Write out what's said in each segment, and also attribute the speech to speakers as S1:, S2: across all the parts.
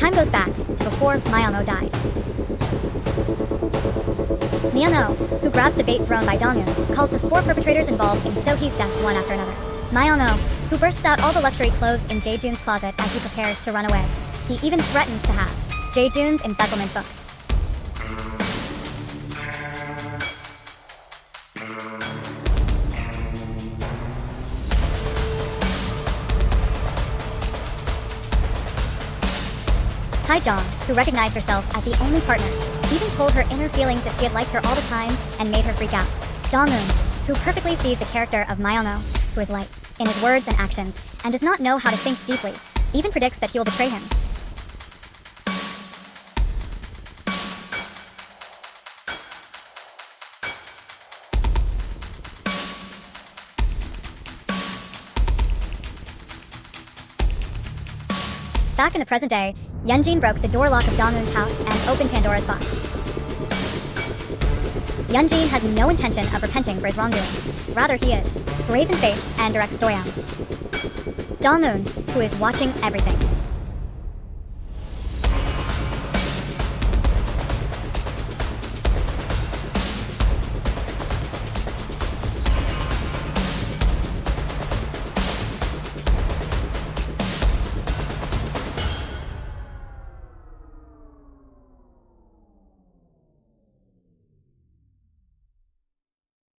S1: Time goes back to before Myeono died. Myeono, who grabs the bait thrown by Donghoon, calls the 4 perpetrators involved in Sohee's death one after another. Myeono, who bursts out all the luxury clothes in Jae-jun's closet as he prepares to run away. He even threatens to have Jae-jun's embezzlement book. Haejong, who recognized herself as the only partner, even told her inner feelings that she had liked her all the time and made her freak out. Donghoon, who perfectly sees the character of Myeono, who is light in his words and actions and does not know how to think deeply, even predicts that he will betray him. Back in the present day, Yeonjin broke the door lock of Donghoon's house and opened Pandora's box. Yeonjin has no intention of repenting for his wrongdoings. Rather, he is brazen-faced and directs Doyoung. Donghoon, who is watching everything.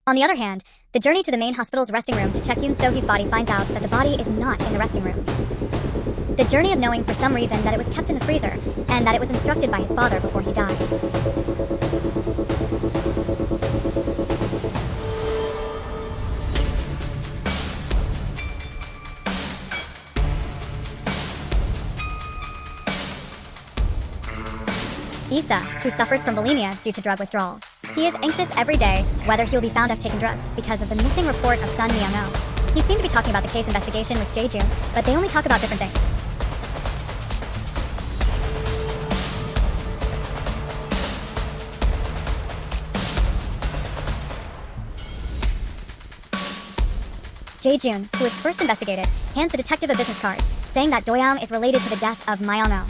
S1: On the other hand, the journey to the main hospital's resting room to check Yoon So-hee's body finds out that the body is not in the resting room. The journey of knowing for some reason that it was kept in the freezer, and that it was instructed by his father before he died. Issa, who suffers from bulimia due to drug withdrawal. He is anxious every day whether he will be found to have taken drugs because of the missing report of Sun Myeono. He seemed to be talking about the case investigation with Jae-jun, but they only talk about different things. Jae-jun, who is first investigated, hands the detective a business card, saying that Doyoung is related to the death of Myeono.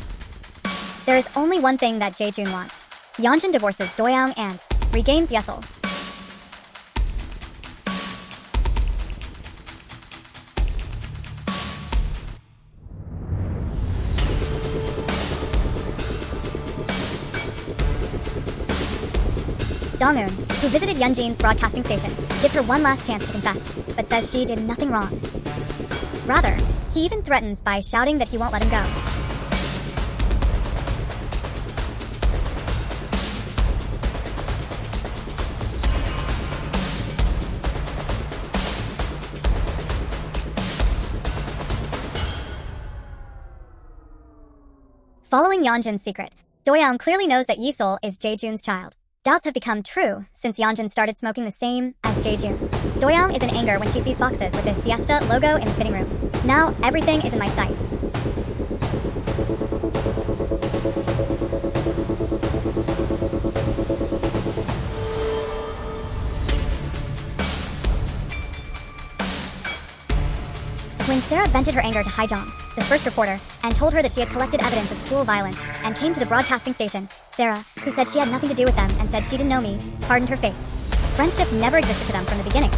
S1: There is only one thing that Jae-jun wants. Yeonjin divorces Doyoung and regains Yesol. Donghoon, who visited Yeonjin's broadcasting station, gives her one last chance to confess, but says she did nothing wrong. Rather, he even threatens by shouting that he won't let him go. Following Yeonjin's secret, Doyoung clearly knows that Yesol is Jae-jun's child. Doubts have become true since Yeonjin started smoking the same as Jae-jun. Doyoung is in anger when she sees boxes with the Siesta logo in the fitting room. Now everything is in my sight. When Sarah vented her anger to Haejong, the first reporter, and told her that she had collected evidence of school violence and came to the broadcasting station, Sarah, who said she had nothing to do with them and said she didn't know me, hardened her face. Friendship never existed to them from the beginning.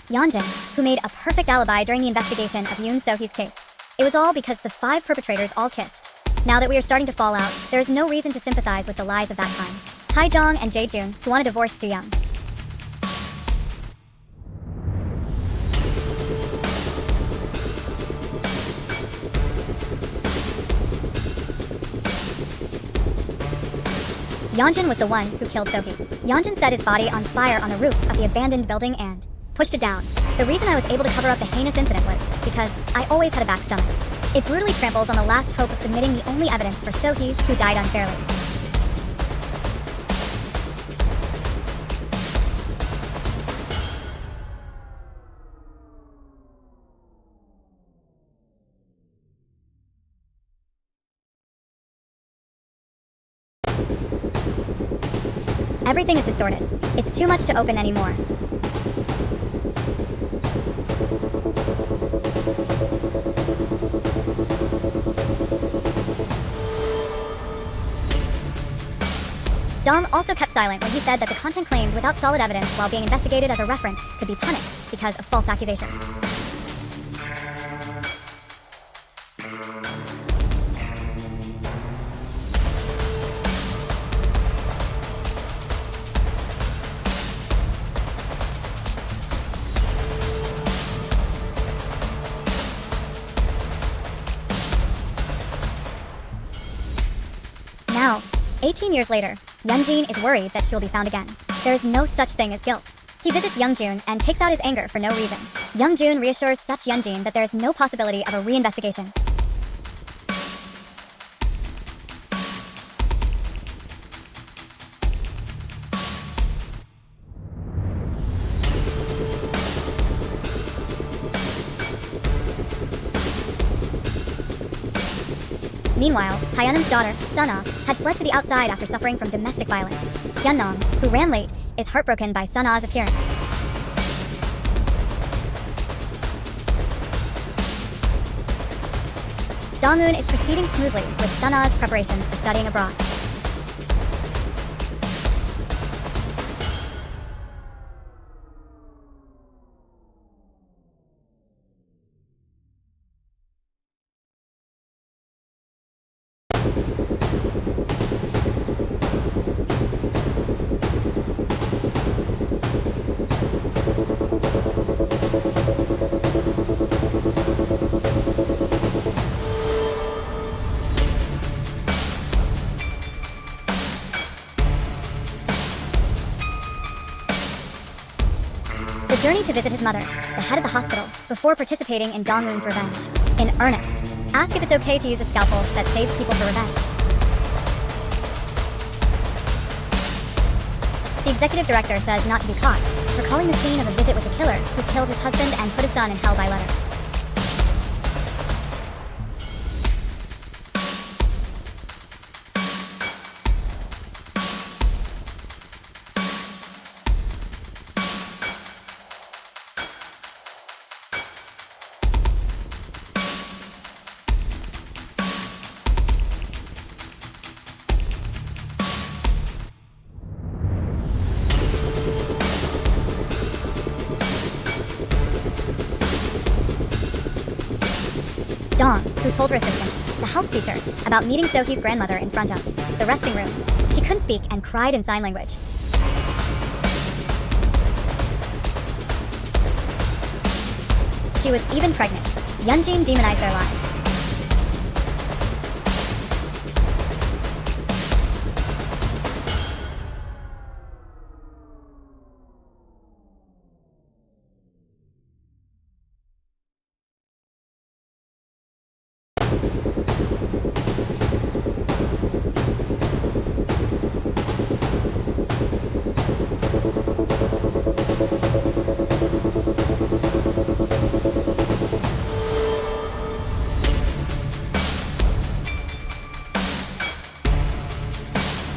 S1: Yeonjin, who made a perfect alibi during the investigation of Yoon So-hee's case. It was all because the 5 perpetrators all kissed. Now that we are starting to fall out, there is no reason to sympathize with the lies of that time. Haejong and Jae-jun, who want to divorce Do-young. Yeonjin was the one who killed So-hee. Yeonjin set his body on fire on the roof of the abandoned building and pushed it down. The reason I was able to cover up the heinous incident was because I always had a back stomach. It brutally tramples on the last hope of submitting the only evidence for So-hee, who died unfairly. Everything is distorted. It's too much to open anymore. Dom also kept silent when he said that the content claimed without solid evidence while being investigated as a reference could be punished because of false accusations. Now, 18 years later, Youngjin is worried that she'll be found again. There is no such thing as guilt. He visits Youngjun and takes out his anger for no reason. Youngjun reassures such Youngjin that there is no possibility of a reinvestigation. Meanwhile, Hyeonam's daughter, Sunna, had fled to the outside after suffering from domestic violence. Hyunnam, who ran late, is heartbroken by Sunna's appearance. Donghoon is proceeding smoothly with Sunna's preparations for studying abroad. The journey to visit his mother, the head of the hospital, before participating in Donghoon's revenge. In earnest, ask if it's okay to use a scalpel that saves people for revenge. The executive director says not to be caught, recalling the scene of a visit with a killer who killed his husband and put his son in hell by letter. Dong, who told her assistant, the health teacher, about meeting Sohye's grandmother in front of the resting room. She couldn't speak and cried in sign language. She was even pregnant. Youngjin demonized their lives.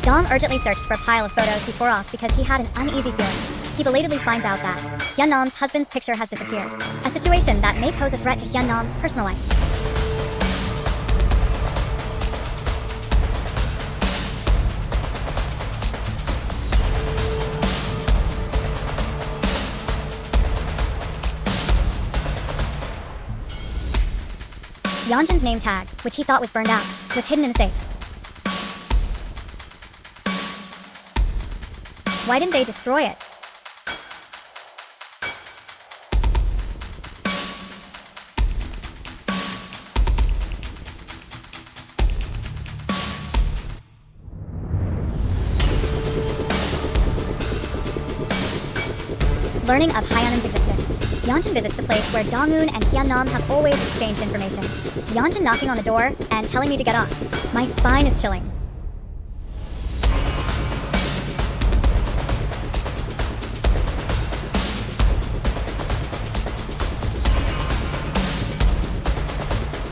S1: Dom urgently searched for a pile of photos he tore off because he had an uneasy feeling. He belatedly finds out that Hyunnam's husband's picture has disappeared, a situation that may pose a threat to Hyunnam's personal life. Yeonjin's name tag, which he thought was burned out, was hidden in the safe. Why didn't they destroy it? Learning of Hyeonam's existence, Yeonjin visits the place where Donghoon and Hyunnam have always exchanged information. Yeonjin knocking on the door and telling me to get off. My spine is chilling.